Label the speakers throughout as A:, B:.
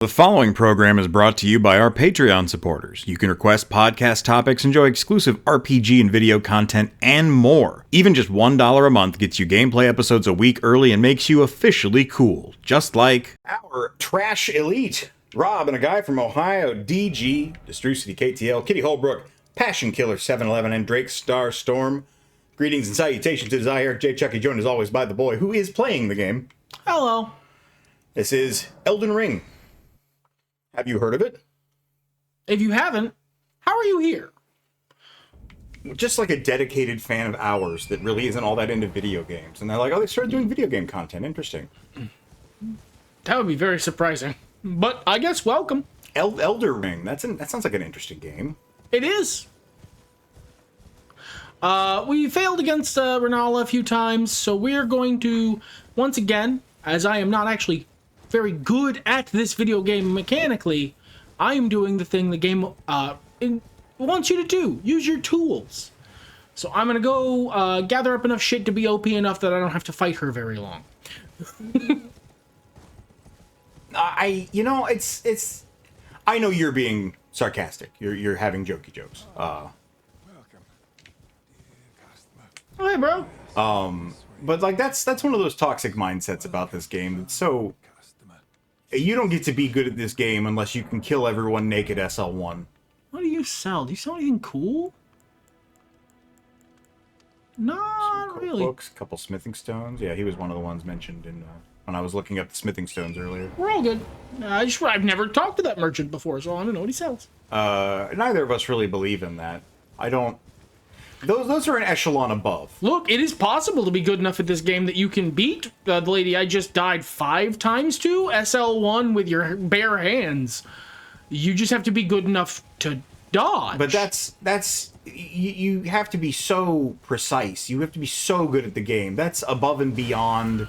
A: The following program is brought to you by our Patreon supporters. You can request podcast topics, enjoy exclusive RPG and video content, and more. Even just $1 a month gets you gameplay episodes a week early and makes you officially cool. Just like
B: our Trash Elite, Rob and a guy from Ohio, DG, Destrucity KTL, Kitty Holbrook, Passion Killer 711, and Drake Star Storm. Greetings and salutations to Desire, J. Chucky, joined as always by the boy who is playing the game.
C: Hello.
B: This is Elden Ring. Have you heard of it?
C: If you haven't, how are you here?
B: Just like a dedicated fan of ours that really isn't all that into video games. And they're like, oh, they started doing video game content. Interesting.
C: That would be very surprising. But I guess welcome.
B: Elden Ring. That sounds like an interesting game.
C: It is. We failed against Renala a few times, so we're going to, once again, as I am not actually very good at this video game mechanically, I am doing the thing the game wants you to do. Use your tools. So I'm gonna go gather up enough shit to be OP enough that I don't have to fight her very long.
B: I know you're being sarcastic. You're having jokey jokes.
C: Oh, hey, bro.
B: But like that's one of those toxic mindsets about this game. It's so you don't get to be good at this game unless you can kill everyone naked SL1.
C: What do you sell? Do you sell anything cool? Not really.
B: Books, a couple smithing stones. Yeah, he was one of the ones mentioned in when I was looking up the smithing stones earlier.
C: We're all good. I've never talked to that merchant before, so I don't know what he sells.
B: Neither of us really believe in that. I don't. Those are an echelon above.
C: Look, it is possible to be good enough at this game that you can beat the lady I just died 5 times to, SL1, with your bare hands. You just have to be good enough to dodge.
B: But that's you have to be so precise. You have to be so good at the game. That's above and beyond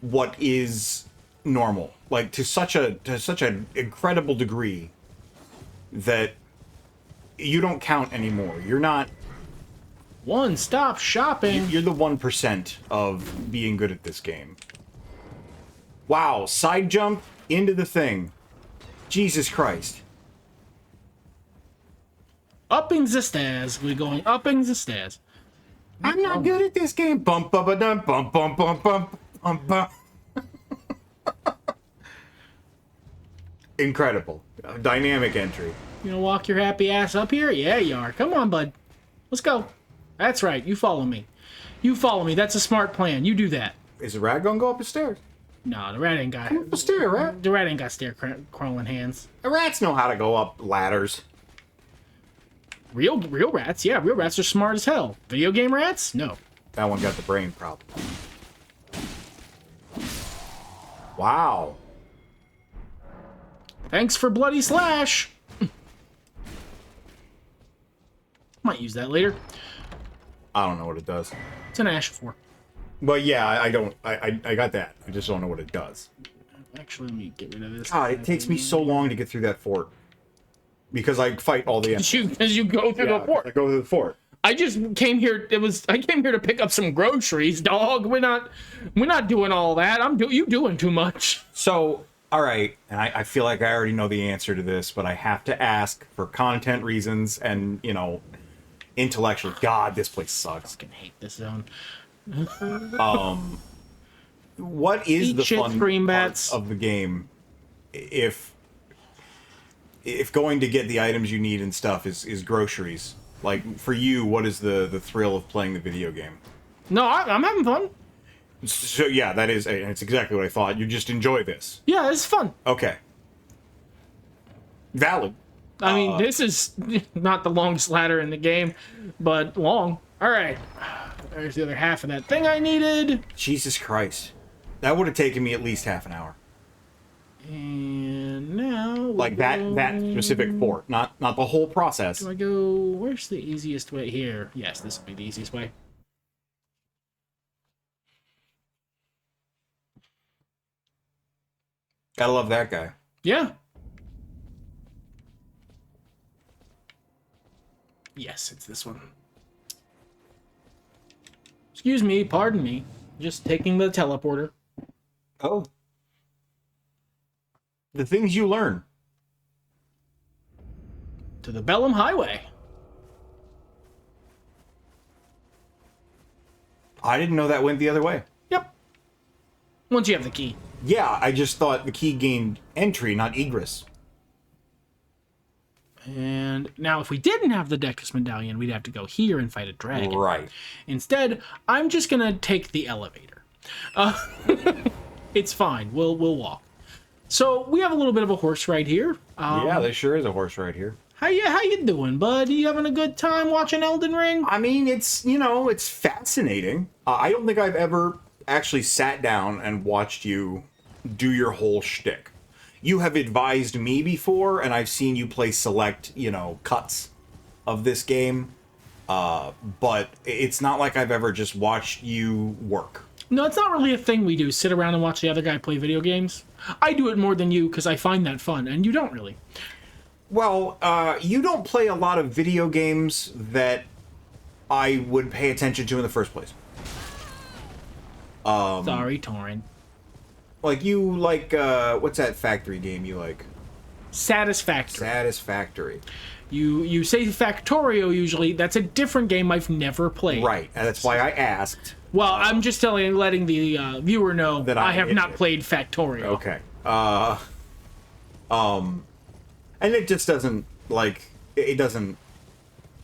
B: what is normal. Like to such an incredible degree that you don't count anymore. You're not
C: one-stop shopping.
B: You're the 1% of being good at this game. Wow, side jump into the thing. Jesus Christ.
C: Upping the stairs. We're going upping the stairs.
B: I'm not good at this game. Bump, bump, bump, bump, bump, bump, bump, bump. Incredible. Dynamic entry.
C: You gonna walk your happy ass up here? Yeah, you are. Come on, bud. Let's go. That's right. You follow me. You follow me. That's a smart plan. You do that.
B: Is the rat gonna go up the stairs?
C: No, the rat ain't got.
B: Come up the stair, rat.
C: The rat ain't got crawling hands.
B: The rats know how to go up ladders.
C: Real rats, yeah. Real rats are smart as hell. Video game rats? No.
B: That one got the brain problem. Wow.
C: Thanks for Bloody Slash. Might use that later.
B: I don't know what it does.
C: It's an Ash 4.
B: But yeah, I got that. I just don't know what it does.
C: Actually, let me get rid of this.
B: God, it takes me so long to get through that fort. Because I fight all the enemies.
C: Because you go through the fort.
B: I go through the fort.
C: I just came here. I came here to pick up some groceries, dog. We're not doing all that. You doing too much.
B: So, all right, and I feel like I already know the answer to this, but I have to ask for content reasons and intellectual. God, this place sucks.
C: I fucking hate this zone.
B: What is the fun
C: bats
B: of the game if going to get the items you need and stuff is groceries? Like for you, what is the thrill of playing the video game?
C: No, I'm having fun.
B: So yeah, that is, and it's exactly what I thought. You just enjoy this.
C: Yeah, it's fun.
B: Okay. Valid.
C: I mean, this is not the longest ladder in the game, but long. All right. There's the other half of that thing I needed.
B: Jesus Christ. That would have taken me at least half an hour.
C: And now...
B: Like that specific fort, not the whole process.
C: Do I go... Where's the easiest way here? Yes, this will be the easiest way.
B: Gotta love that guy.
C: Yeah. Yes, it's this one. Excuse me, pardon me. Just taking the teleporter.
B: Oh. the things you learn.
C: To the Bellum Highway.
B: I didn't know that went the other way.
C: Yep. Once you have the key.
B: Yeah, I just thought the key gained entry, not egress.
C: And now if we didn't have the Decus Medallion, we'd have to go here and fight a dragon.
B: Right.
C: Instead, I'm just going to take the elevator. It's fine. We'll walk. So we have a little bit of a horse right here.
B: Yeah, there sure is a horse right here.
C: How you doing, bud? You having a good time watching Elden Ring?
B: I mean, it's, it's fascinating. I don't think I've ever actually sat down and watched you do your whole shtick. You have advised me before, and I've seen you play select, cuts of this game. But it's not like I've ever just watched you work.
C: No, it's not really a thing we do, sit around and watch the other guy play video games. I do it more than you because I find that fun, and you don't really.
B: Well, you don't play a lot of video games that I would pay attention to in the first place.
C: Sorry, Torrin.
B: Like, what's that factory game you like?
C: Satisfactory.
B: Satisfactory.
C: You say Factorio usually. That's a different game I've never played.
B: Right, and that's why I asked.
C: Well, I'm just letting the viewer know that I have not played Factorio.
B: Okay. And it just doesn't, it doesn't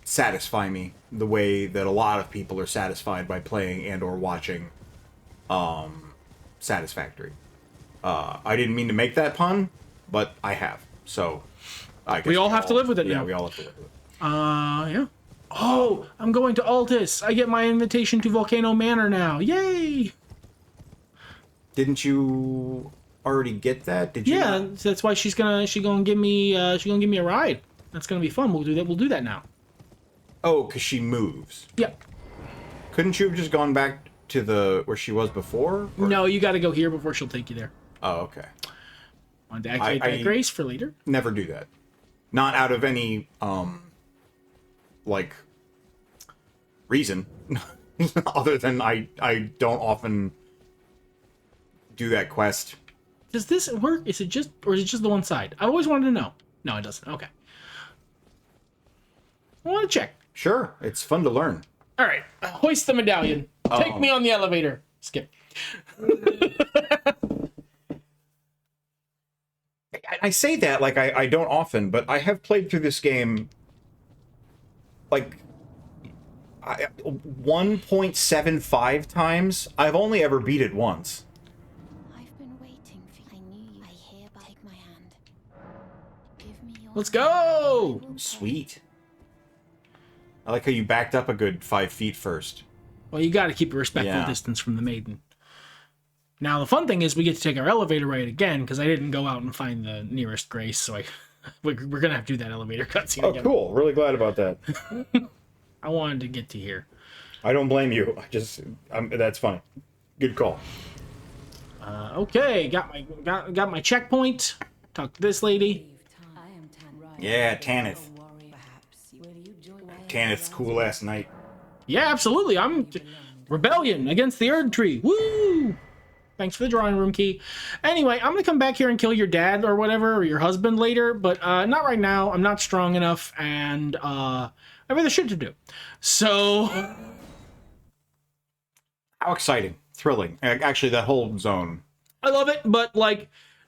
B: satisfy me the way that a lot of people are satisfied by playing and or watching Satisfactory. I didn't mean to make that pun, but I have. So I guess
C: we all have to live with it now.
B: Yeah, we all have to live with it.
C: Yeah. Oh, I'm going to Altus. I get my invitation to Volcano Manor now. Yay!
B: Didn't you already get that? Did you?
C: Yeah,
B: not?
C: that's why she's gonna give me a ride. That's gonna be fun. We'll do that now.
B: Oh, because she moves.
C: Yep.
B: Couldn't you have just gone back to where she was before? Or?
C: No, you got to go here before she'll take you there.
B: Oh, okay.
C: Want to activate that grace for later?
B: Never do that. Not out of any reason other than I don't often do that quest.
C: Does this work? Is it just the one side? I always wanted to know. No, it doesn't. Okay. I want to check.
B: Sure, it's fun to learn.
C: All right, hoist the medallion. Take me on the elevator. Skip.
B: I say that like I don't often, but I have played through this game 1.75 times. I've only ever beat it once.
D: I've been waiting for you. I knew you. I hereby take my hand. Give me your
C: Let's go.
B: Sweet. I like how you backed up a good 5 feet first.
C: Well, you got to keep a respectful distance from the maiden. Now, the fun thing is we get to take our elevator ride again, because I didn't go out and find the nearest grace, so we're going to have to do that elevator cutscene again.
B: Oh, cool. Really glad about that.
C: I wanted to get to here.
B: I don't blame you. That's funny. Good call.
C: Okay, got my checkpoint. Talk to this lady.
B: Yeah, Tanith. Tanith's cool last night.
C: Yeah, absolutely. I'm rebellion against the Erd Tree. Woo! Thanks for the drawing room key. Anyway, I'm gonna come back here and kill your dad or whatever, or your husband later, but not right now. I'm not strong enough, and I have other shit to do. So,
B: how exciting, thrilling. Actually, that whole zone.
C: I love it, but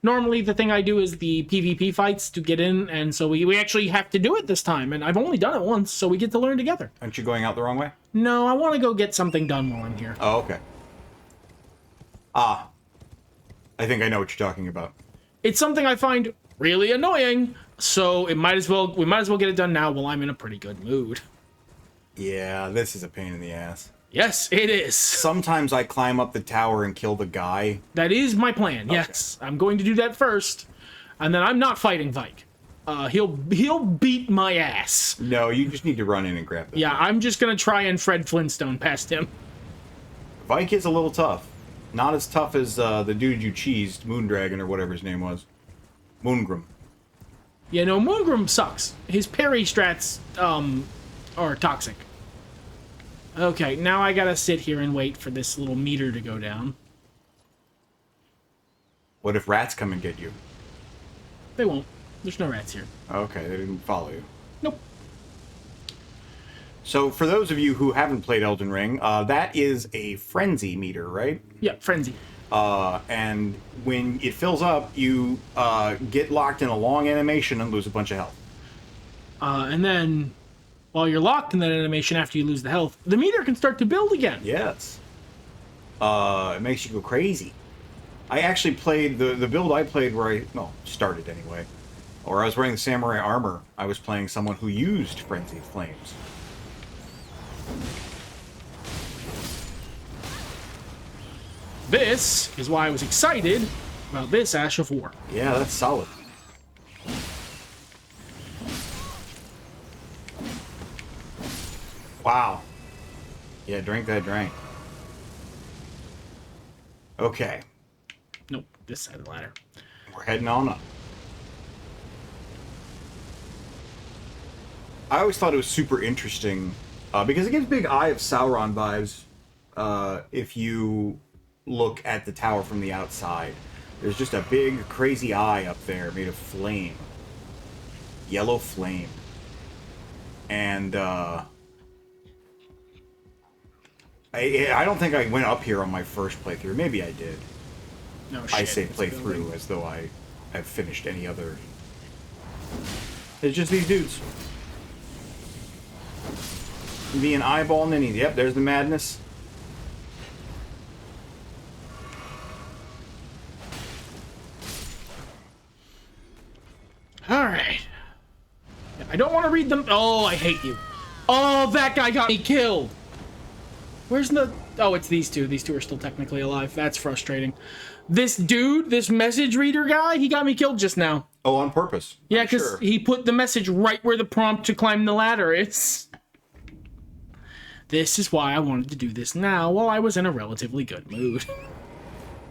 C: normally the thing I do is the PvP fights to get in, and so we actually have to do it this time, and I've only done it once, so we get to learn together.
B: Aren't you going out the wrong way?
C: No, I want to go get something done while I'm here.
B: Oh, okay. I think I know what you're talking about.
C: It's something I find really annoying, so we might as well get it done now while I'm in a pretty good mood.
B: Yeah, this is a pain in the ass.
C: Yes, it is.
B: Sometimes I climb up the tower and kill the guy.
C: That is my plan, okay. Yes. I'm going to do that first, and then I'm not fighting Vike. He'll beat my ass.
B: No, you just need to run in and grab that.
C: Yeah, thing. I'm just going to try and Fred Flintstone past him.
B: Vike is a little tough. Not as tough as the dude you cheesed, Moondragon or whatever his name was. Moongrim.
C: Yeah, no, Moongrim sucks. His parry strats are toxic. Okay, now I gotta sit here and wait for this little meter to go down.
B: What if rats come and get you?
C: They won't. There's no rats here.
B: Okay, they didn't follow you.
C: Nope.
B: So for those of you who haven't played Elden Ring, that is a frenzy meter, right?
C: Yeah, frenzy.
B: And when it fills up, you get locked in a long animation and lose a bunch of health.
C: And then, while you're locked in that animation after you lose the health, the meter can start to build again.
B: Yes. It makes you go crazy. I actually played the build I played where started anyway. Or I was wearing the samurai armor. I was playing someone who used Frenzied Flames.
C: This is why I was excited about this Ash of War.
B: Yeah, that's solid. Wow. Yeah, drink that drink. Okay.
C: Nope, this side of the ladder.
B: We're heading on up. I always thought it was super interesting because it gives big Eye of Sauron vibes if you look at the tower from the outside. There's just a big, crazy eye up there made of flame. Yellow flame. And I don't think I went up here on my first playthrough. Maybe I did.
C: No shit.
B: I say playthrough as though I have finished any other. It's just these dudes. Being eyeball ninnies. Yep, there's the madness.
C: Alright. I don't want to read them. Oh, I hate you. Oh, that guy got me killed. Where's the... Oh, it's these two. These two are still technically alive. That's frustrating. This dude, this message reader guy, he got me killed just now.
B: Oh, on purpose.
C: Yeah, because he put the message right where the prompt to climb the ladder is. This is why I wanted to do this now, while I was in a relatively good mood.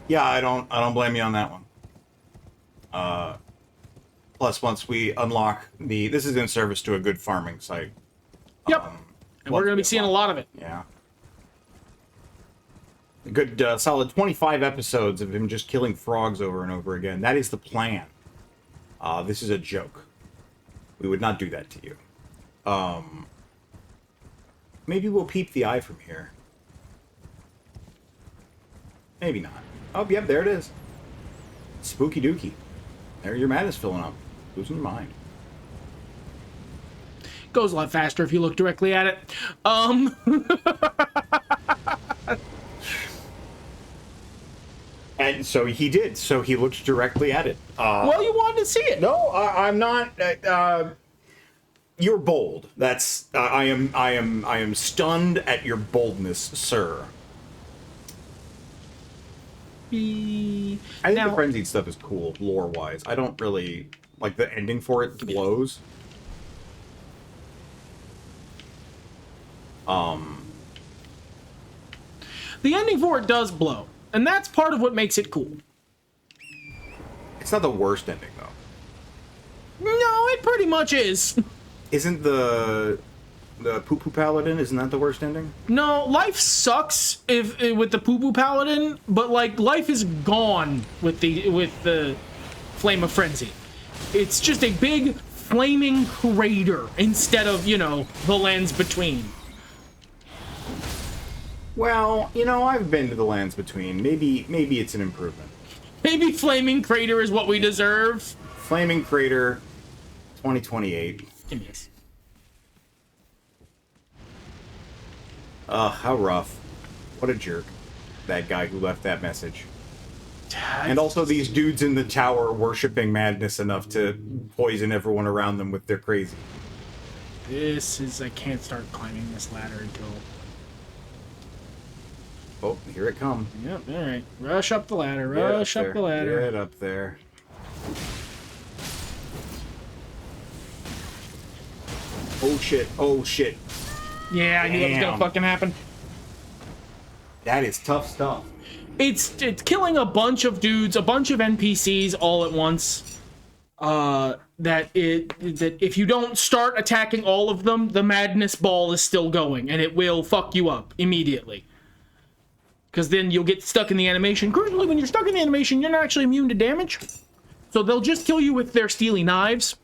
B: Yeah, I don't blame you on that one. Plus, once we unlock the... This is in service to a good farming site.
C: Yep. And we're going to be seeing a lot of it.
B: Yeah. A good, solid 25 episodes of him just killing frogs over and over again. That is the plan. This is a joke. We would not do that to you. Maybe we'll peep the eye from here. Maybe not. Oh, yep, there it is. Spooky dookie. There, your madness filling up. Losing your mind.
C: Goes a lot faster if you look directly at it.
B: And so he did. So he looked directly at it.
C: Well, you wanted to see it.
B: No, I'm not. You're bold. That's. I am stunned at your boldness, sir. I think the frenzied stuff is cool, lore-wise. I don't really like the ending for it. Blows.
C: The ending for it does blow, and that's part of what makes it cool.
B: It's not the worst ending, though.
C: No, it pretty much is.
B: Isn't the poo-poo paladin? Isn't that the worst ending?
C: No, life sucks with the poo-poo paladin, but like life is gone with the flame of frenzy. It's just a big flaming crater instead of, you know, the lands between.
B: Well, you know, I've been to the lands between. Maybe it's an improvement.
C: Maybe flaming crater is what we deserve.
B: Flaming crater, 2028.
C: Yes.
B: How rough. What a jerk. That guy who left that message. And also these dudes in the tower worshipping madness enough to poison everyone around them with their crazy.
C: This is... I can't start climbing this ladder until...
B: Oh, here it comes.
C: Yep, alright. Rush up the ladder, rush up the ladder.
B: Get up there. Oh shit, oh shit.
C: Yeah, I knew that was gonna fucking happen.
B: That is tough stuff.
C: It's killing a bunch of dudes, a bunch of NPCs all at once. That if you don't start attacking all of them, the madness ball is still going, and it will fuck you up immediately. Because then you'll get stuck in the animation. Currently, when you're stuck in the animation, you're not actually immune to damage. So they'll just kill you with their steely knives.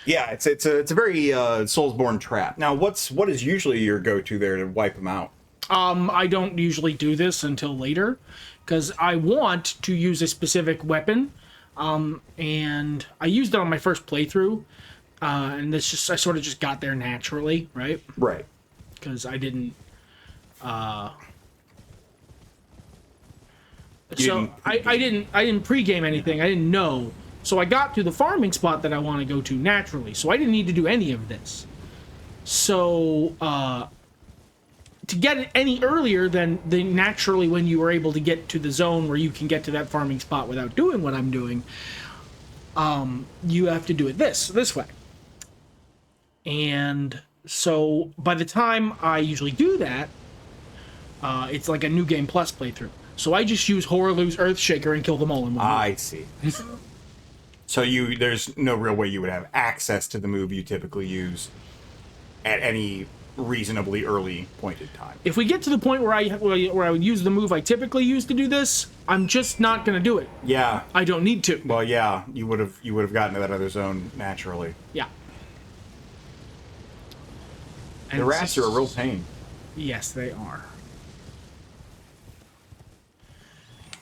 B: Yeah, it's a very Soulsborne trap. Now, what is usually your go-to there to wipe them out?
C: I don't usually do this until later, because I want to use a specific weapon, and I used it on my first playthrough, and I sort of just got there naturally, right?
B: Right.
C: Because I didn't. I didn't pregame anything. I didn't know. So I got to the farming spot that I want to go to naturally. So I didn't need to do any of this. So to get it any earlier than naturally when you were able to get to the zone where you can get to that farming spot without doing what I'm doing, you have to do it this way. And so by the time I usually do that, it's like a New Game Plus playthrough. So I just use Horrorlu's Earthshaker and kill them all in one move.
B: I see. So there's no real way you would have access to the move you typically use at any reasonably early point in time.
C: If we get to the point where I would use the move I typically use to do this, I'm just not gonna do it.
B: Yeah.
C: I don't need to.
B: Well, yeah, you would have gotten to that other zone naturally.
C: Yeah.
B: The rats are a real pain.
C: Yes, they are.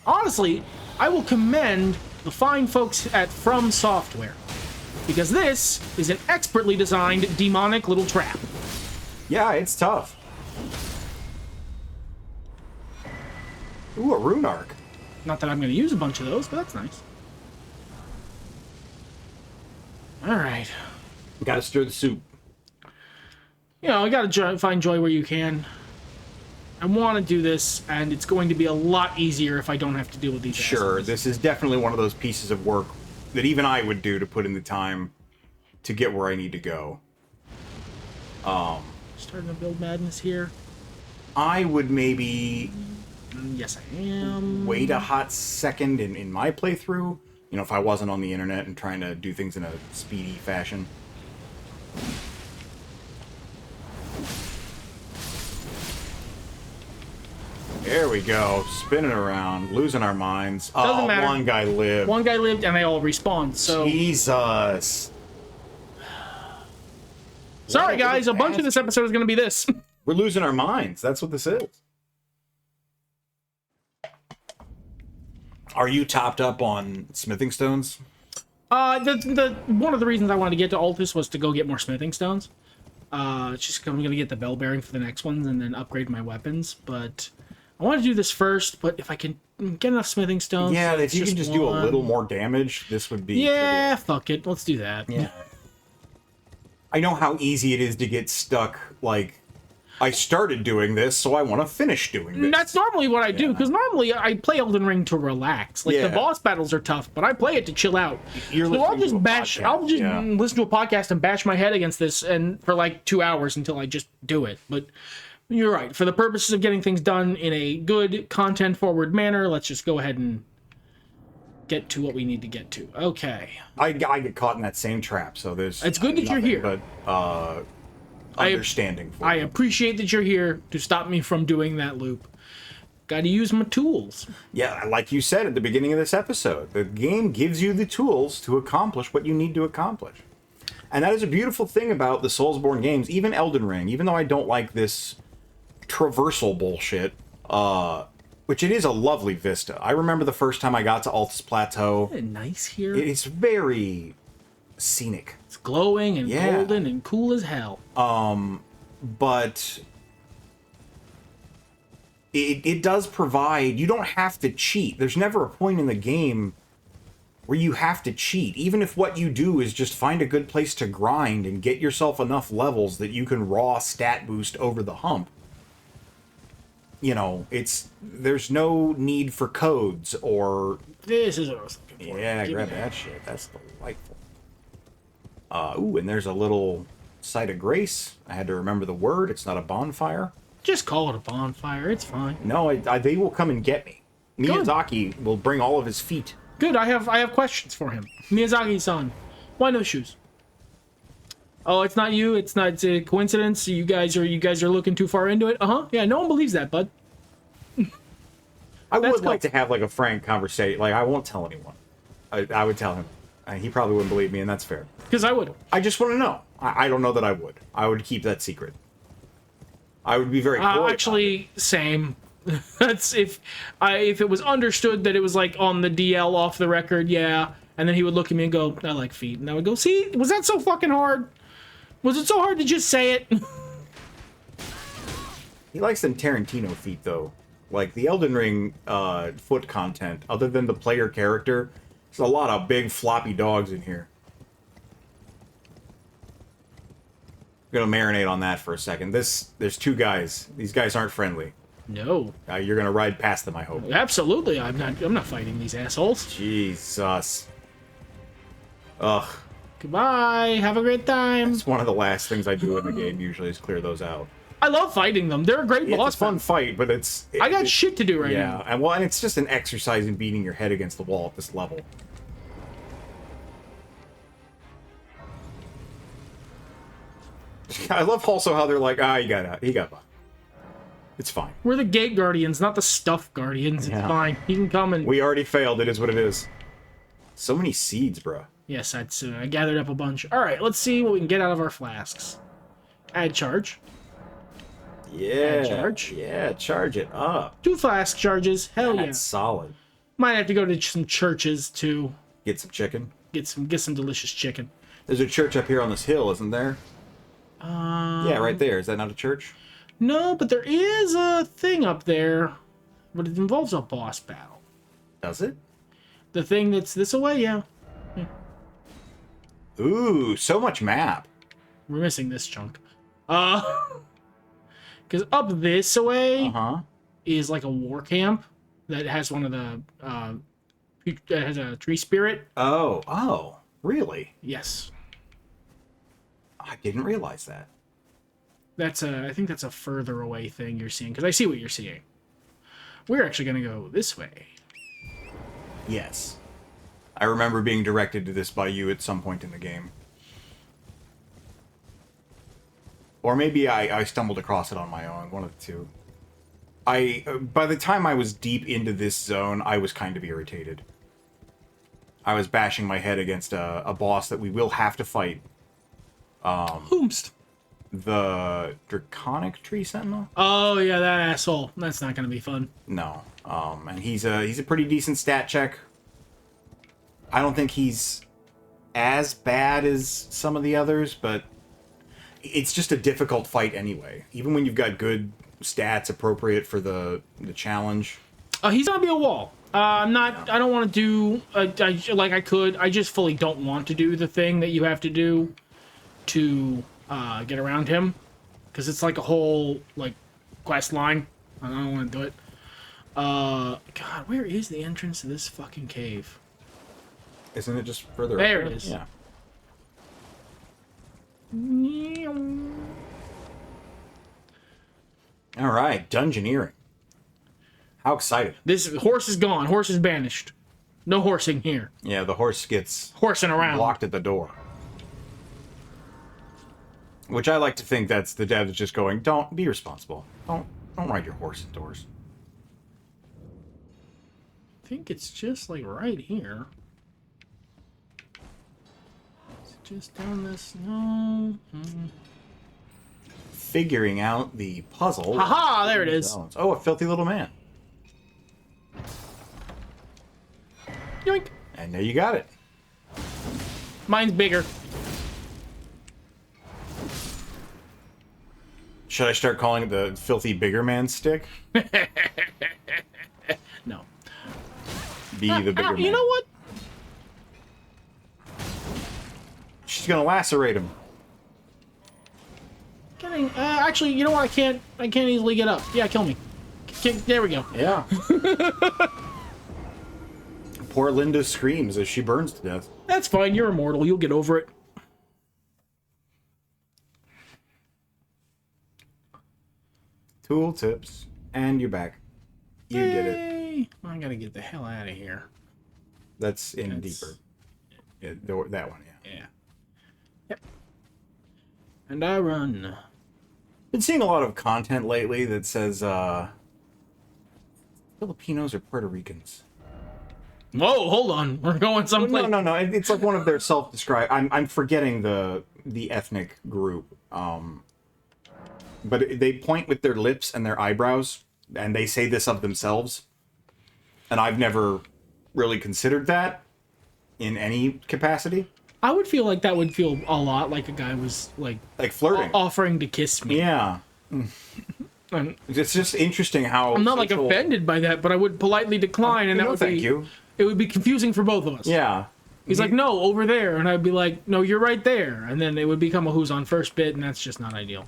C: Honestly, I will commend the fine folks at From Software, because this is an expertly designed demonic little trap.
B: Yeah, it's tough. Ooh, a rune arc.
C: Not that I'm going to use a bunch of those, but that's nice. Alright.
B: Gotta stir the soup.
C: You know, you gotta find joy where you can. I want to do this, and it's going to be a lot easier if I don't have to deal with these
B: Sure,
C: assholes.
B: this is definitely one of those pieces of work that even I would do to put in the time to get where I need to go.
C: Starting to build madness here.
B: I would maybe
C: Yes, I am.
B: wait a hot second in my playthrough. You know, if I wasn't on the internet and trying to do things in a speedy fashion. There we go, spinning around, losing our minds.
C: Doesn't matter.
B: One guy lived.
C: One guy lived, and they all respawned, so...
B: Jesus.
C: Sorry, guys, a bunch of this episode is going to be this.
B: We're losing our minds. That's what this is. Are you topped up on smithing stones?
C: One of the reasons I wanted to get to Altus was to go get more smithing stones. It's just I'm going to get the bell bearing for the next ones and then upgrade my weapons, but... I want to do this first, but if I can get enough smithing stones...
B: Yeah, if you can just do a little more damage, this would be...
C: Yeah, fuck it. Let's do that.
B: Yeah. I know how easy it is to get stuck, like, I started doing this, so I want to finish doing this.
C: That's normally what I do, because normally I play Elden Ring to relax. Like, the boss battles are tough, but I play it to chill out. So I'll just listen to a podcast and bash my head against this and for like 2 hours until I just do it. But... You're right. For the purposes of getting things done in a good, content-forward manner, let's just go ahead and get to what we need to get to. Okay.
B: I get caught in that same trap, so there's...
C: It's good that you're here.
B: But, understanding for
C: I
B: you.
C: appreciate that you're here to stop me from doing that loop. Gotta use my tools.
B: Yeah, like you said at the beginning of this episode, the game gives you the tools to accomplish what you need to accomplish. And that is a beautiful thing about the Soulsborne games, even Elden Ring, even though I don't like this traversal bullshit, which it is a lovely vista. I remember the first time I got to Altus Plateau.
C: Isn't it nice here?
B: It's very scenic.
C: It's glowing and golden and cool as hell.
B: But it does provide, you don't have to cheat. There's never a point in the game where you have to cheat, even if what you do is just find a good place to grind and get yourself enough levels that you can raw stat boost over the hump. You know, there's no need for codes or...
C: This is what I was looking for.
B: Yeah, grab that shit. That's delightful. Ooh, and there's a little site of grace. I had to remember the word. It's not a bonfire.
C: Just call it a bonfire. It's fine.
B: No, they will come and get me. Miyazaki will bring all of his feet.
C: Good, I have questions for him. Miyazaki-san, why no shoes? Oh, it's not you. It's a coincidence. You guys are looking too far into it. Yeah, no one believes that, bud.
B: I would like to have like a frank conversation. Like, I won't tell anyone. I would tell him. He probably wouldn't believe me, and that's fair.
C: Because I would.
B: I just want to know. I don't know that I would. I would keep that secret. I would be very coy
C: actually, same. That's if it was understood that it was like on the DL off the record, yeah. And then he would look at me and go, I like feet. And I would go, see, was that so fucking hard? Was it so hard to just say it?
B: He likes them Tarantino feet, though. Like, the Elden Ring foot content, other than the player character, there's a lot of big floppy dogs in here. I'm gonna marinate on that for a second. There's two guys. These guys aren't friendly.
C: No.
B: You're gonna ride past them, I hope.
C: Absolutely. I'm not fighting these assholes.
B: Jesus. Ugh.
C: Goodbye. Have a great time.
B: It's one of the last things I do in the game, usually, is clear those out.
C: I love fighting them. They're a great boss.
B: It's a fun fight, but it's...
C: I got shit to do right now.
B: Yeah, and it's just an exercise in beating your head against the wall at this level. I love also how they're like, he got by. It's fine.
C: We're the gate guardians, not the stuff guardians. It's fine. He can come and...
B: We already failed. It is what it is. So many seeds, bro.
C: Yes, I gathered up a bunch. All right, let's see what we can get out of our flasks. Add charge.
B: Yeah.
C: Add charge.
B: Yeah, charge it up.
C: 2 flask charges. Hell yeah.
B: That's solid.
C: Might have to go to some churches to
B: Get some chicken.
C: get some delicious chicken.
B: There's a church up here on this hill, isn't there? Yeah, right there. Is that not a church?
C: No, but there is a thing up there, but it involves a boss battle.
B: Does it?
C: The thing that's this away, yeah.
B: Ooh, so much map.
C: We're missing this chunk. Because up this way is like a war camp that has one of the that has a tree spirit.
B: Oh, really?
C: Yes,
B: I didn't realize that.
C: that's I think that's a further away thing you're seeing. Because I see what you're seeing. We're actually gonna go this way.
B: Yes. I remember being directed to this by you at some point in the game. Or maybe I stumbled across it on my own, one of the two. By the time I was deep into this zone, I was kind of irritated. I was bashing my head against a boss that we will have to fight.
C: Whomst.
B: The Draconic Tree Sentinel?
C: Oh yeah, that asshole. That's not gonna be fun.
B: No. And he's a pretty decent stat check. I don't think he's as bad as some of the others, but it's just a difficult fight anyway. Even when you've got good stats appropriate for the challenge.
C: He's gonna be a wall. I'm not. I don't want to do like I could. I just fully don't want to do the thing that you have to do to get around him, because it's like a whole like quest line. I don't want to do it. God, where is the entrance to this fucking cave?
B: Isn't it just further
C: There
B: up?
C: it is.
B: Yeah. All right, dungeoneering. How excited.
C: This horse is gone. Horse is banished. No horsing here.
B: Yeah, the horse gets
C: Horsing around.
B: blocked at the door. Which I like to think that's the devs just going, don't be responsible. Don't ride your horse indoors.
C: I think it's just like right here. Is it just down this? No.
B: Figuring out the puzzle.
C: Haha, there it is.
B: Oh, a filthy little man.
C: Yoink.
B: And there you got it.
C: Mine's bigger.
B: Should I start calling it the filthy bigger man stick?
C: No.
B: Be the bigger man.
C: You know what?
B: She's gonna lacerate him.
C: Getting. Actually, you know what? I can't easily get up. Yeah, kill me. There we go.
B: Yeah. Poor Linda screams as she burns to death.
C: That's fine. You're immortal. You'll get over it.
B: Tool tips. And you're back. You did it.
C: Yay. I gotta get the hell out of here.
B: That's deeper. Yeah, that one, yeah.
C: Yeah. Yep. And I run.
B: Been seeing a lot of content lately that says, Filipinos or Puerto Ricans.
C: Whoa, hold on. We're going someplace.
B: No. It's like one of their self-described. I'm forgetting the ethnic group. But they point with their lips and their eyebrows, and they say this of themselves. And I've never really considered that in any capacity.
C: I would feel like that would feel a lot like a guy was like
B: flirting,
C: offering to kiss me.
B: Yeah.
C: And
B: it's just interesting how
C: I'm not like offended by that, but I would politely decline, and that would
B: thank you.
C: It would be confusing for both of us.
B: Yeah.
C: He's like, no, over there, and I'd be like, no, you're right there, and then it would become a who's on first bit, and that's just not ideal.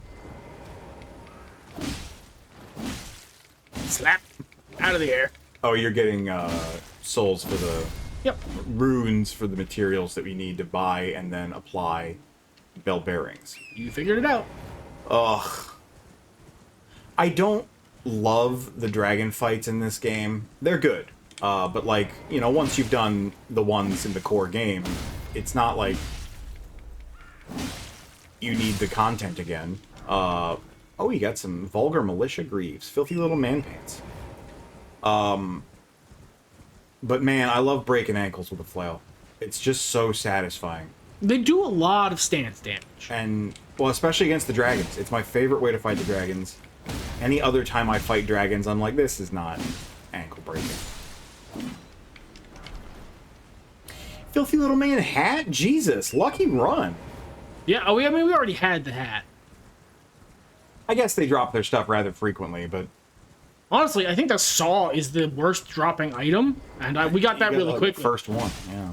C: Slap out of the air.
B: Oh, you're getting souls for the runes for the materials that we need to buy and then apply bell bearings.
C: You figured it out.
B: Ugh. I don't love the dragon fights in this game. They're good. But like, you know, once you've done the ones in the core game, it's not like you need the content again. Oh, you got some vulgar militia greaves. Filthy little man pants. But man, I love breaking ankles with a flail. It's just so satisfying.
C: They do a lot of stance damage.
B: And, well, especially against the dragons. It's my favorite way to fight the dragons. Any other time I fight dragons, I'm like, this is not ankle breaking. Filthy little man hat? Jesus, lucky run.
C: Yeah, I mean, we already had the hat.
B: I guess they drop their stuff rather frequently, but...
C: Honestly, I think the saw is the worst dropping item, and we got that really quickly.
B: The first one, yeah.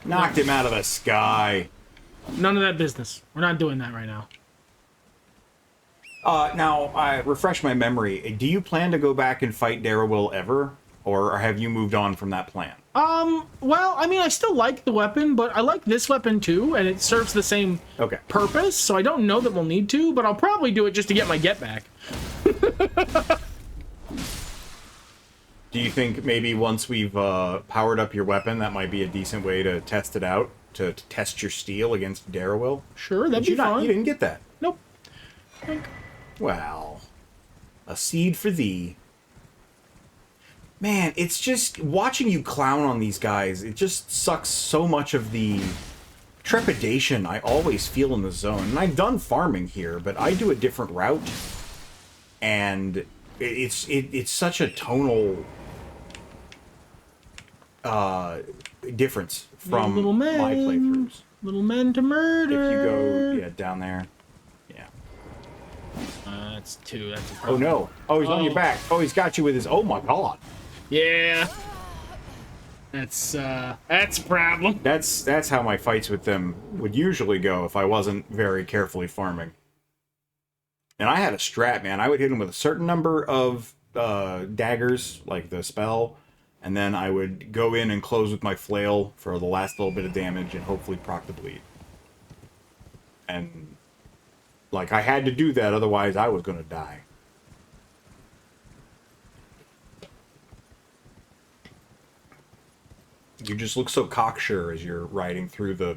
B: Knocked him out of the sky.
C: None of that business. We're not doing that right now.
B: Now, I refresh my memory. Do you plan to go back and fight Darriwil ever? Or have you moved on from that plan?
C: Well, I mean, I still like the weapon, but I like this weapon too, and it serves the same purpose, so I don't know that we'll need to, but I'll probably do it just to get my get back.
B: Do you think maybe once we've powered up your weapon, that might be a decent way to test it out? To test your steel against Darriwil?
C: Sure, that'd be fine.
B: You didn't get that?
C: Nope.
B: Well, a seed for thee. Man, it's just watching you clown on these guys. It just sucks so much of the trepidation I always feel in the zone. And I've done farming here, but I do a different route, and it's such a tonal difference from my playthroughs.
C: Little men to murder.
B: If you go down there,
C: that's two. That's a
B: oh no! Oh, he's on your back. Oh, he's got you with his. Oh my god.
C: Yeah. That's a problem.
B: That's how my fights with them would usually go if I wasn't very carefully farming. And I had a strat, man. I would hit him with a certain number of daggers, like the spell, and then I would go in and close with my flail for the last little bit of damage and hopefully proc the bleed. And like I had to do that, otherwise I was gonna die. You just look so cocksure as you're riding through the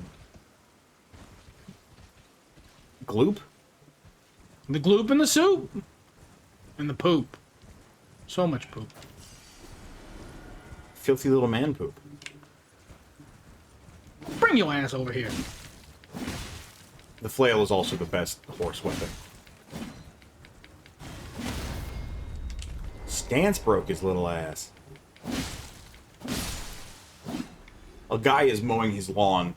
B: gloop.
C: The gloop and the soup. And the poop. So much poop.
B: Filthy little man poop.
C: Bring your ass over here.
B: The flail is also the best horse weapon. Stance broke his little ass. A guy is mowing his lawn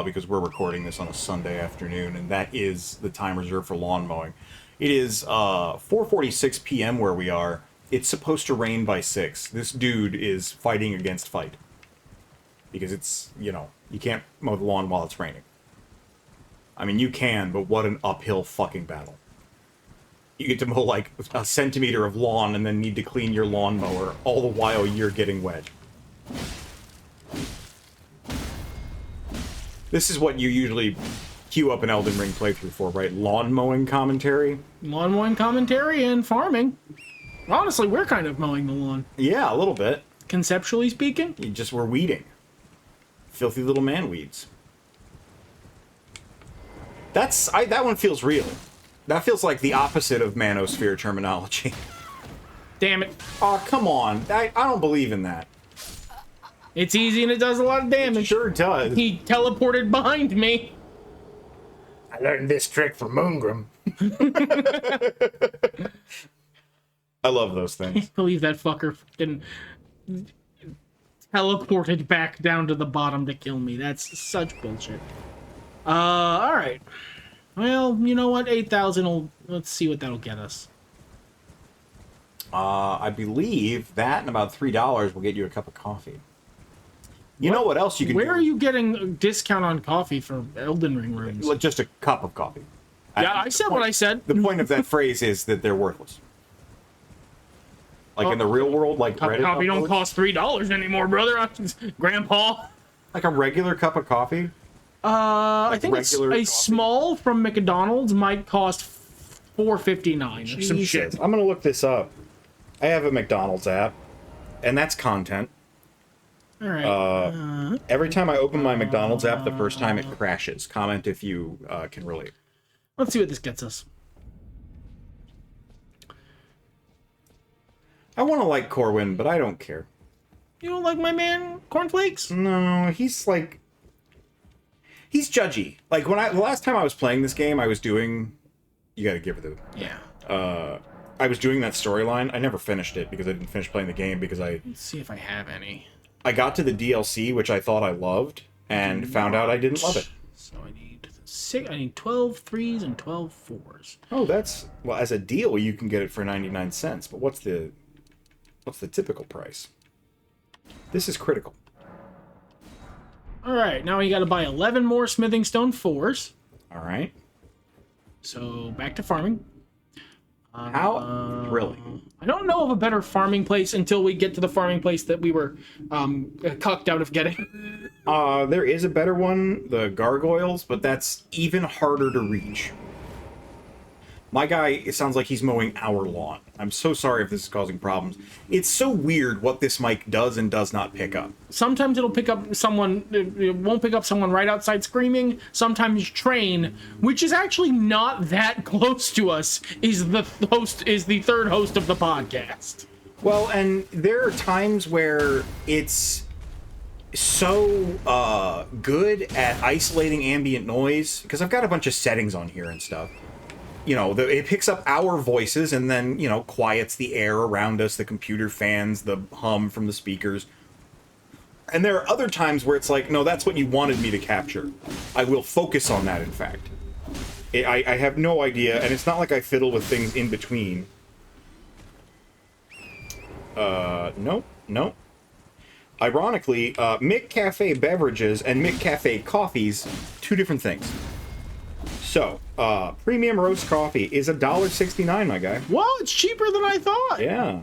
B: because we're recording this on a Sunday afternoon, and that is the time reserved for lawn mowing. It is 4:46 p.m. where we are. It's supposed to rain by 6. This dude is fighting against fight. Because it's, you know, you can't mow the lawn while it's raining. I mean, you can, but what an uphill fucking battle. You get to mow like a centimeter of lawn and then need to clean your lawnmower, all the while you're getting wet. This is what you usually queue up an Elden Ring playthrough for, right? Lawn mowing commentary?
C: Lawn mowing commentary and farming. Honestly, we're kind of mowing the lawn.
B: Yeah, a little bit.
C: Conceptually speaking.
B: We're weeding. Filthy little man weeds. That one feels real. That feels like the opposite of manosphere terminology.
C: Damn it.
B: Oh, come on. I don't believe in that.
C: It's easy and it does a lot of damage.
B: It sure does.
C: He teleported behind me.
B: I learned this trick from Moongrim. I love those
C: I
B: things.
C: can't believe that fucker fucking teleported back down to the bottom to kill me. That's such bullshit. Alright. Well, you know what? 8,000 will... Let's see what that'll get us.
B: I believe that and about $3 will get you a cup of coffee. You know what else you can do?
C: Where are you getting a discount on coffee for Elden Ring rooms?
B: Just a cup of coffee.
C: Yeah, I said what I said.
B: The point of that phrase is that they're worthless. Like in the real world, like
C: Cup of
B: Reddit
C: coffee don't
B: uploads?
C: cost $3 anymore, brother. Grandpa.
B: Like a regular cup of coffee?
C: I think it's
B: regular
C: a
B: coffee?
C: small from McDonald's might cost $4.59 or some shit.
B: I'm gonna look this up. I have a McDonald's app, and that's content.
C: All right.
B: Every time I open my McDonald's app, the first time it crashes. Comment if you can relate.
C: Let's see what this gets us.
B: I want to like Corwin, but I don't care.
C: You don't like my man Cornflakes?
B: No, he's like... He's judgy. Like, the last time I was playing this game, I was doing... You gotta give her the...
C: Yeah.
B: I was doing that storyline. I never finished it because I didn't finish playing the game because
C: Let's see if I have any.
B: I got to the DLC, which I thought I loved, and found out I didn't love it.
C: So I need 12 threes and 12 fours.
B: Oh, that's... Well, as a deal, you can get it for 99 cents, but what's the typical price? This is critical.
C: All right, now we got to buy 11 more smithing stone fours.
B: All right.
C: So back to farming.
B: How thrilling.
C: I don't know of a better farming place until we get to the farming place that we were cucked out of getting.
B: There is a better one, the gargoyles, but that's even harder to reach. My guy, it sounds like he's mowing our lawn. I'm so sorry if this is causing problems. It's so weird what this mic does and does not pick up.
C: Sometimes it'll pick up someone, it won't pick up someone right outside screaming. Sometimes Train, which is actually not that close to us, is the third host of the podcast.
B: Well, and there are times where it's so good at isolating ambient noise, because I've got a bunch of settings on here and stuff. You know, it picks up our voices and then, you know, quiets the air around us, the computer fans, the hum from the speakers. And there are other times where it's like, no, that's what you wanted me to capture. I will focus on that, in fact. I have no idea, and it's not like I fiddle with things in between. Nope. Ironically, McCafe beverages and McCafe coffees, two different things. So, premium roast coffee is $1.69, my guy.
C: Well, it's cheaper than I thought.
B: Yeah.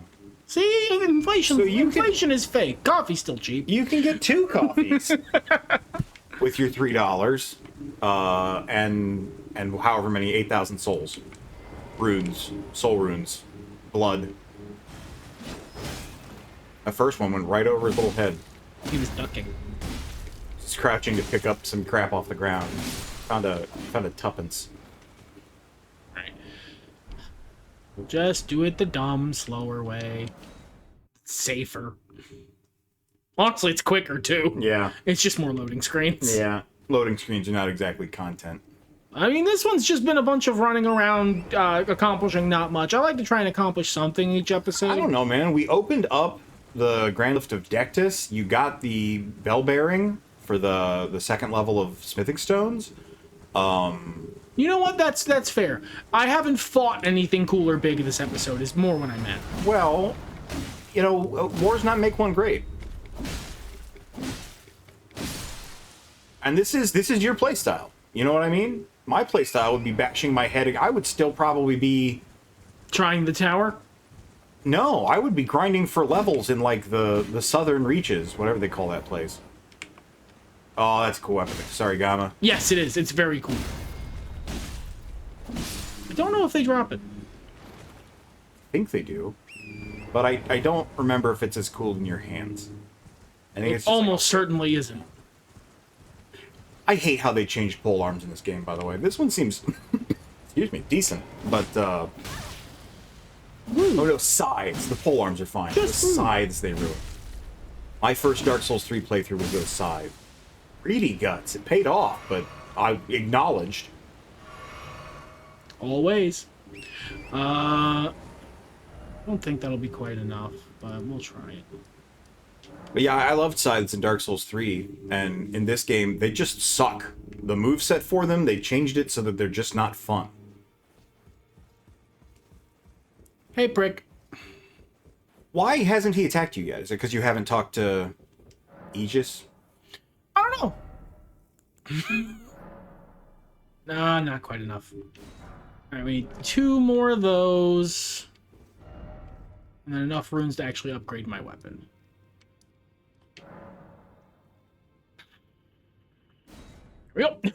C: See, inflation.
B: So
C: inflation is fake. Coffee's still cheap.
B: You can get 2 coffees with your $3, and however many 8,000 souls, runes, soul runes, blood. The first one went right over his little head.
C: He was ducking.
B: He's crouching to pick up some crap off the ground. Found a tuppence.
C: Alright. Just do it the dumb, slower way. It's safer. Honestly, it's quicker, too.
B: Yeah.
C: It's just more loading screens.
B: Yeah. Loading screens are not exactly content.
C: I mean, this one's just been a bunch of running around, accomplishing not much. I like to try and accomplish something each episode.
B: I don't know, man. We opened up the Grand Lift of Dectus. You got the bell bearing for the second level of smithing stones.
C: You know what? That's fair. I haven't fought anything cool or big this episode, is more what I meant.
B: Well, you know, wars not make one great. And this is your playstyle. You know what I mean? My playstyle would be bashing my head. I would still probably be...
C: Trying the tower?
B: No, I would be grinding for levels in, like, the southern reaches, whatever they call that place. Oh, that's a cool weapon. Sorry, Gamma.
C: Yes, it is. It's very cool. I don't know if they drop it.
B: I think they do. But I don't remember if it's as cool in your hands. I think
C: It
B: it's just
C: almost certainly isn't.
B: I hate how they changed pole arms in this game, by the way. This one seems, excuse me, decent. But, Oh no, sides. The pole arms are fine.
C: Just
B: the
C: rude.
B: sides they ruin. My first Dark Souls 3 playthrough was those side. Greedy guts. It paid off, but I acknowledged.
C: Always. I don't think that'll be quite enough, but we'll try it.
B: But yeah, I loved sides in Dark Souls 3, and in this game, they just suck. The moveset for them, they changed it so that they're just not fun.
C: Hey, prick.
B: Why hasn't he attacked you yet? Is it because you haven't talked to Aegis?
C: I don't know. Nah, not quite enough. Alright, we need 2 more of those. And then enough runes to actually upgrade my weapon. Yep.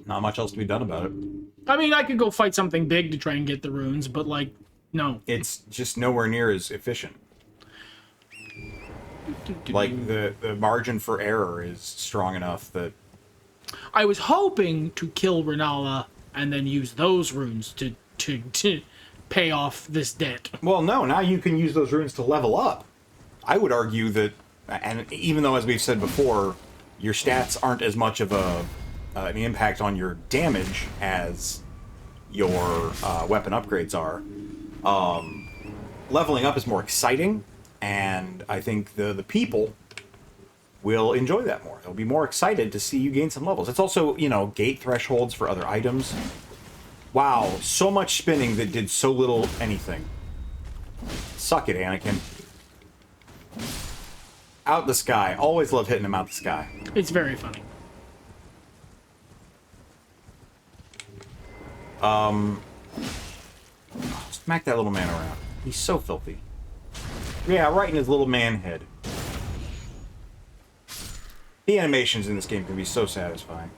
B: Not much else to be done about it.
C: I mean, I could go fight something big to try and get the runes, but, like, no.
B: It's just nowhere near as efficient. Like, the margin for error is strong enough that...
C: I was hoping to kill Renala and then use those runes to pay off this debt.
B: Well, no, now you can use those runes to level up. I would argue that, and even though, as we've said before, your stats aren't as much of an impact on your damage as your weapon upgrades are, leveling up is more exciting, and I think the people will enjoy that more. They'll be more excited to see you gain some levels. It's also, you know, gate thresholds for other items. Wow, so much spinning that did so little anything. Suck it, Anakin. Out the sky. Always love hitting him out the sky.
C: It's very funny.
B: Smack that little man around. He's so filthy. Yeah, right in his little man head. The animations in this game can be so satisfying.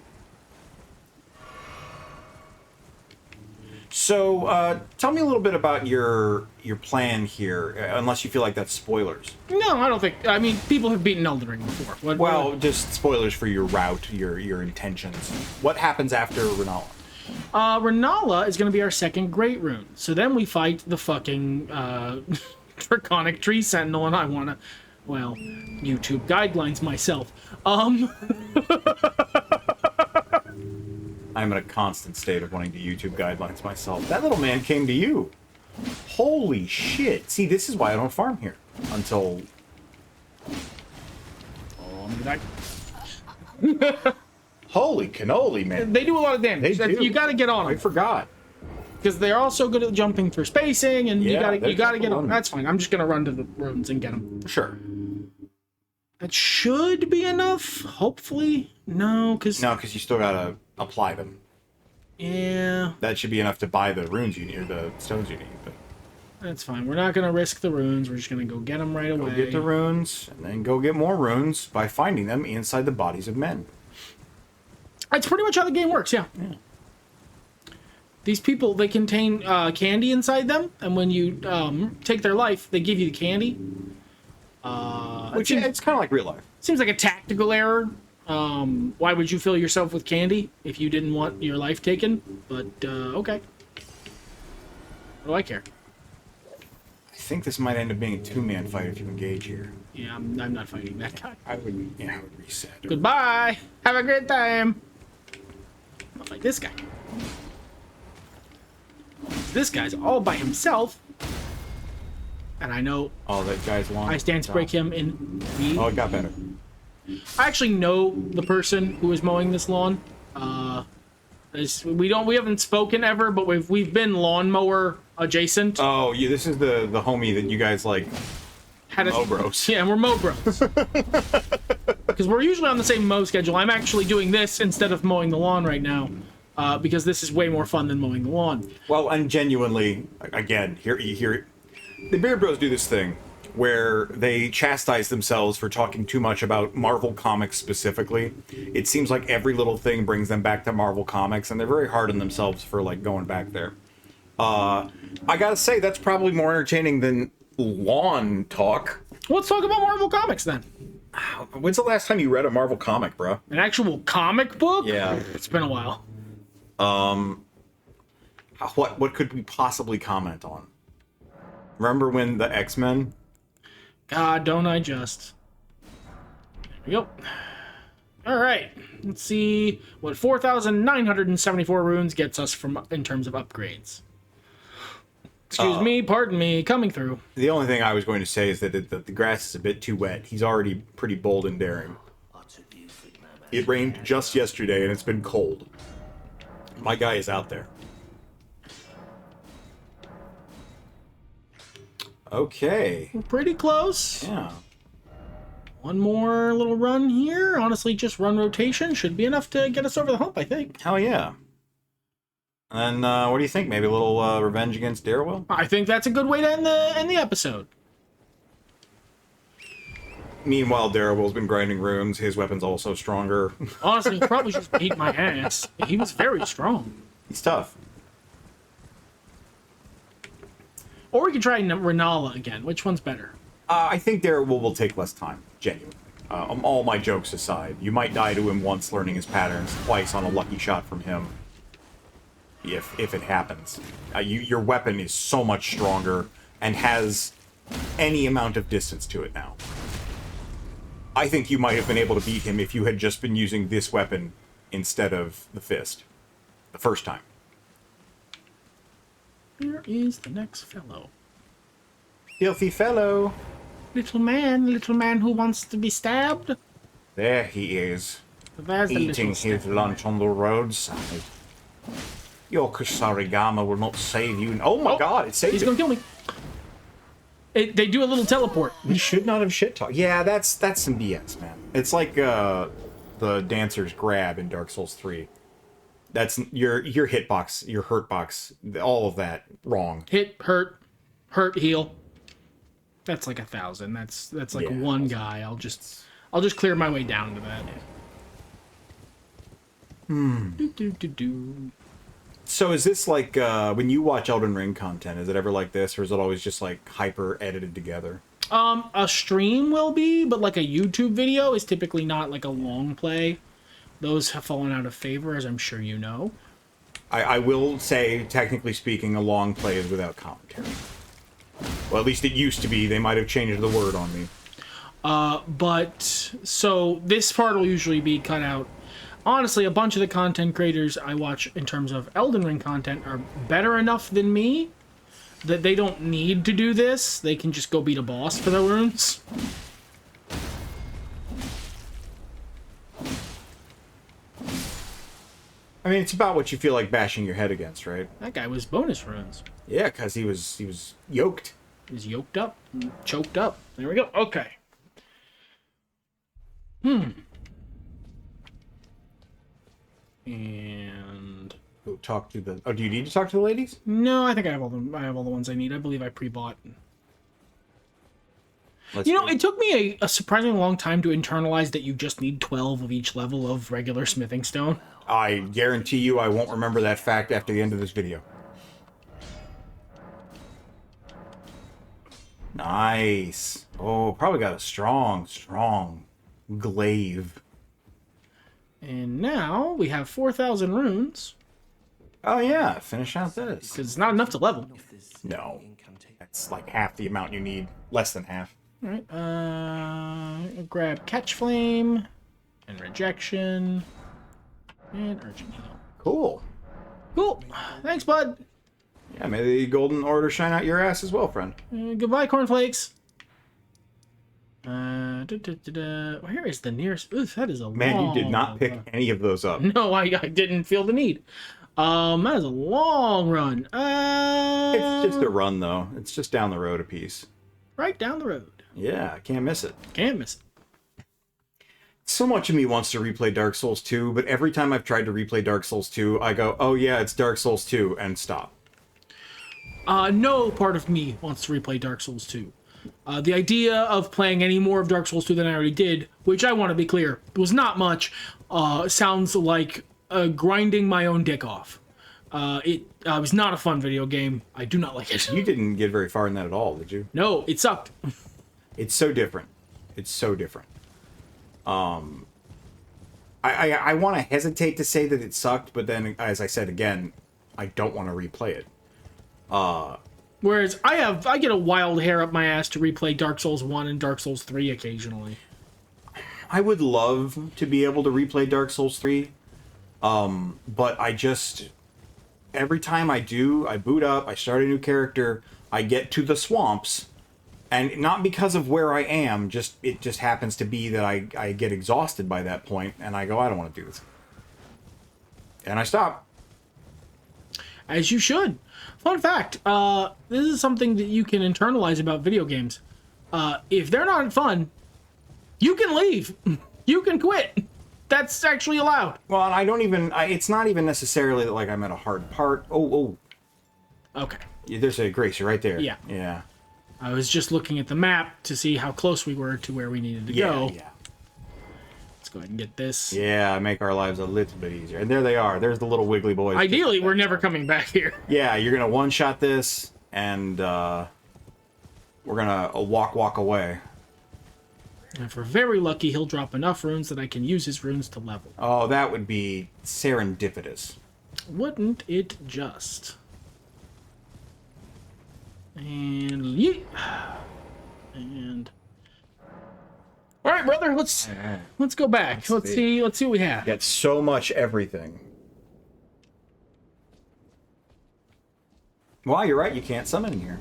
B: So, tell me a little bit about your plan here, unless you feel like that's spoilers.
C: No, I don't think... I mean, people have beaten Elden Ring before.
B: Well, just spoilers for your route, your intentions. What happens after Renala?
C: Renala is going to be our second Great Rune. So then we fight the fucking Draconic Tree Sentinel, and I want to... Well, YouTube guidelines myself.
B: I'm in a constant state of wanting to YouTube guidelines myself. That little man came to you. Holy shit. See, this is why I don't farm here. Until...
C: Oh, I'm back.
B: Holy cannoli, man.
C: They do a lot of damage.
B: They do.
C: You got to get on
B: I
C: them.
B: forgot.
C: Because they're also good at jumping through spacing, and
B: Yeah,
C: you gotta get
B: on
C: them.
B: me.
C: That's fine. I'm just gonna run to the runes and get them.
B: Sure.
C: That should be enough. Hopefully, no, because
B: No, because you still gotta apply them.
C: yeah,
B: That should be enough to buy the runes you need, or the stones you need. But
C: that's fine. We're not gonna risk the runes. We're just gonna go get them right
B: go
C: away.
B: get the runes, and then go get more runes by finding them inside the bodies of men.
C: That's pretty much how the game works. Yeah. These people, they contain candy inside them, and when you take their life, they give you the candy.
B: Which it's kind of like real life.
C: Seems like a tactical error. Why would you fill yourself with candy if you didn't want your life taken? But, okay. What do I care?
B: I think this might end up being a two-man fight if you engage here.
C: Yeah, I'm not fighting that guy.
B: I would reset.
C: Goodbye! Have a great time! Not like this guy. This guy's all by himself. And I know
B: Oh, that guy's long.
C: I stand to break him in the...
B: Oh, it got better.
C: I actually know the person who is mowing this lawn. We haven't spoken ever, but we've been lawnmower adjacent.
B: Oh, yeah, this is the homie that you guys like. Mow bros.
C: Yeah, we're mow bros. Because we're usually on the same mow schedule. I'm actually doing this instead of mowing the lawn right now. Because this is way more fun than mowing the lawn.
B: Well, and genuinely, again, here the Beard Bros do this thing where they chastise themselves for talking too much about Marvel Comics specifically. It seems like every little thing brings them back to Marvel Comics, and they're very hard on themselves for like going back there. I gotta say, that's probably more entertaining than lawn talk.
C: Let's talk about Marvel Comics then.
B: When's the last time you read a Marvel comic, bro?
C: An actual comic book?
B: Yeah.
C: It's been a while.
B: What could we possibly comment on? Remember when the X-Men?
C: God, don't I just. There we go. Alright, let's see what 4,974 runes gets us from in terms of upgrades. Excuse me, pardon me, coming through.
B: The only thing I was going to say is that the grass is a bit too wet. He's already pretty bold and daring. It rained just yesterday and it's been cold. My guy is out there. Okay.
C: We're pretty close.
B: Yeah.
C: One more little run here. Honestly, just run rotation should be enough to get us over the hump, I think.
B: Hell yeah. And what do you think? Maybe a little revenge against Darriwil?
C: I think that's a good way to end the episode.
B: Meanwhile, Darriwil's been grinding runes. His weapon's also stronger.
C: Honestly, he probably just beat my ass. He was very strong.
B: He's tough.
C: Or we could try Renala again. Which one's better?
B: I think Darriwil will take less time, genuinely. All my jokes aside, you might die to him once learning his patterns, twice on a lucky shot from him. If it happens. Your weapon is so much stronger and has any amount of distance to it now. I think you might have been able to beat him if you had just been using this weapon instead of the fist. The first time.
C: Here is the next fellow.
B: Filthy fellow.
C: Little man who wants to be stabbed.
B: There he is.
C: There's the
B: Eating
C: little
B: his lunch on the roadside. Your Kusarigama will not save you. Oh my god, it saved
C: He's
B: you.
C: gonna kill me. They do a little teleport.
B: You should not have shit talked. Yeah, that's some BS, man. It's like the dancer's grab in Dark Souls 3. That's your hitbox, your hurt box, all of that wrong.
C: Hit, hurt, heal. That's like 1,000. That's like
B: Yeah.
C: one guy. I'll just clear my way down to that. Do.
B: So is this like when you watch Elden Ring content? Is it ever like this, or is it always just like hyper edited together?
C: A stream will be, but like a YouTube video is typically not like a long play. Those have fallen out of favor, as I'm sure you know.
B: I will say, technically speaking, a long play is without commentary. Well, at least it used to be. They might have changed the word on me.
C: But so this part will usually be cut out. Honestly, a bunch of the content creators I watch in terms of Elden Ring content are better enough than me that they don't need to do this. They can just go beat a boss for their runes.
B: I mean, it's about what you feel like bashing your head against, right?
C: That guy was bonus runes.
B: Yeah, because he was yoked.
C: He was yoked up, choked up. There we go. Okay. And
B: Go talk to the. Oh, do you need to talk to the ladies?
C: no, I think I have all the ones I need. I believe I pre-bought.
B: Let's
C: You know,
B: do
C: it took me a surprisingly long time to internalize that you just need 12 of each level of regular smithing stone.
B: I guarantee you, I won't remember that fact after the end of this video. Nice. Oh, probably got a strong glaive.
C: And now we have 4,000 runes.
B: Oh yeah, finish out this.
C: Because it's not enough to level.
B: No, that's like half the amount you need. Less than half.
C: Alright, grab Catch Flame, and Rejection, and Urgent Heal.
B: Cool.
C: Cool. Thanks, bud.
B: Yeah, may the Golden Order shine out your ass as well, friend.
C: Goodbye, Cornflakes. Where is the nearest? Ooh, that is a
B: Man,
C: long...
B: you did not pick any of those up.
C: No, I didn't feel the need. That is a long run.
B: It's just a run, though. It's just down the road a piece.
C: Right down the road.
B: Yeah, I can't miss it.
C: Can't miss it.
B: So much of me wants to replay Dark Souls 2, but every time I've tried to replay Dark Souls 2, I go, oh yeah, it's Dark Souls 2, and stop.
C: No part of me wants to replay Dark Souls 2. The idea of playing any more of Dark Souls 2 than I already did, which I want to be clear, was not much, sounds like grinding my own dick off. It was not a fun video game. I do not like it.
B: You didn't get very far in that at all, did you?
C: No, it sucked.
B: It's so different. It's so different. I want to hesitate to say that it sucked, but then, as I said again, I don't want to replay it.
C: Whereas I get a wild hair up my ass to replay Dark Souls 1 and Dark Souls 3 occasionally.
B: I would love to be able to replay Dark Souls 3, but I just... Every time I do, I boot up, I start a new character, I get to the swamps, and not because of where I am, it just happens to be that I get exhausted by that point, and I go, I don't want to do this. And I stop.
C: As you should. Fun fact, this is something that you can internalize about video games. If they're not fun, you can leave. You can quit. That's actually allowed.
B: Well, and I don't even... it's not even necessarily that, like, I'm at a hard part. Oh.
C: Okay.
B: There's a Gracie right there.
C: Yeah.
B: Yeah.
C: I was just looking at the map to see how close we were to where we needed to go.
B: Yeah.
C: Let's go ahead and get this.
B: Yeah, make our lives a little bit easier. And there they are. There's the little wiggly boys.
C: Ideally, we're never coming back here.
B: Yeah, you're going to one-shot this, and we're going to walk away.
C: And if we're very lucky, he'll drop enough runes that I can use his runes to level.
B: Oh, that would be serendipitous.
C: Wouldn't it just? And yeet. And all right, brother. Let's go back. Let's see what we have.
B: Get so much everything. Well, you're right. You can't summon in here.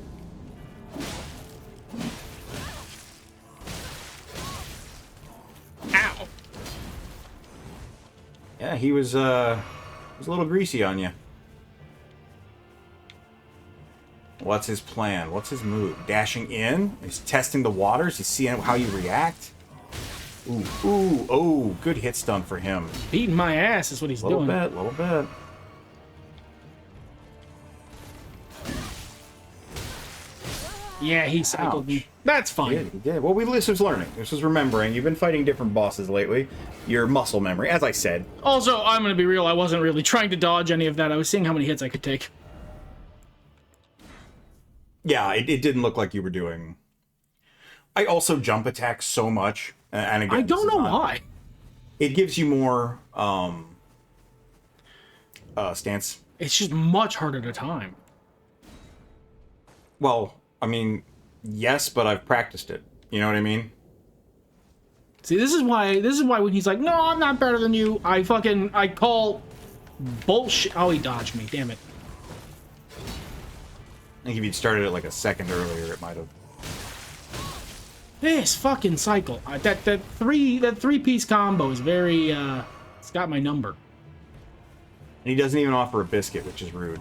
C: Ow.
B: Yeah, he was a little greasy on you. What's his plan? What's his move? Dashing in? He's testing the waters? He's seeing how you react? Ooh, oh, good hit stun for him.
C: Beating my ass is what he's doing.
B: Little bit.
C: Yeah, he cycled me. That's fine.
B: He did. Well, this was learning. This was remembering. You've been fighting different bosses lately. Your muscle memory, as I said.
C: Also, I'm going to be real. I wasn't really trying to dodge any of that. I was seeing how many hits I could take.
B: Yeah, it didn't look like you were doing... I also jump attack so much. And again,
C: I don't know why.
B: It gives you more stance.
C: It's just much harder to time.
B: Well, I mean, yes, but I've practiced it. You know what I mean?
C: See, this is why when he's like, "No, I'm not better than you," I call bullshit. Oh, he dodged me. Damn it.
B: I think if you'd started it like a second earlier, it might have.
C: This fucking cycle. That three-piece combo is very it's got my number.
B: And he doesn't even offer a biscuit, which is rude.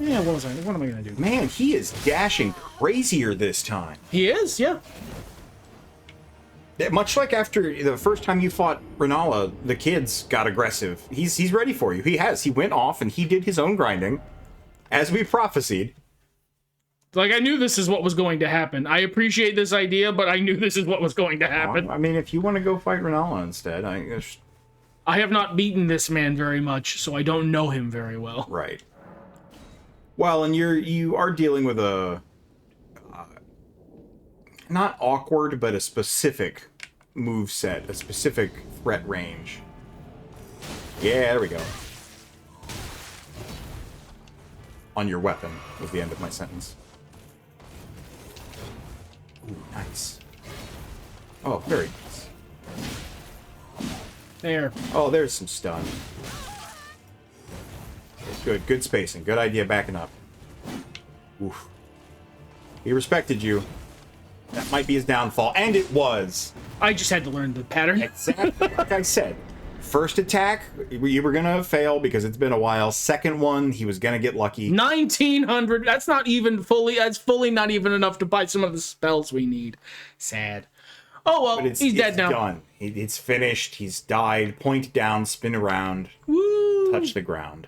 C: Yeah, what am I gonna do?
B: Man, he is dashing crazier this time.
C: He is, yeah.
B: Much like after the first time you fought Renala, the kids got aggressive. He's ready for you. He went off and he did his own grinding, as we prophesied.
C: Like, I knew this is what was going to happen. I appreciate this idea, but I knew this is what was going to happen.
B: I mean, if you want to go fight Renala instead,
C: I have not beaten this man very much, so I don't know him very well.
B: Right. Well, and you are dealing with a not awkward, but a specific move set, a specific threat range. Yeah, there we go. On your weapon was the end of my sentence. Ooh, nice. Oh, very nice.
C: There.
B: Oh, there's some stun. Good spacing. Good idea backing up. Oof. He respected you. That might be his downfall, and it was.
C: I just had to learn the pattern.
B: Exactly like I said. First attack, you were gonna fail because it's been a while. Second one, he was gonna get lucky.
C: 1900. That's fully not even enough to buy some of the spells we need. Sad. Oh well, he's dead now.
B: Done. It's finished. He's died. Point down, spin around,
C: Woo!
B: touch the ground.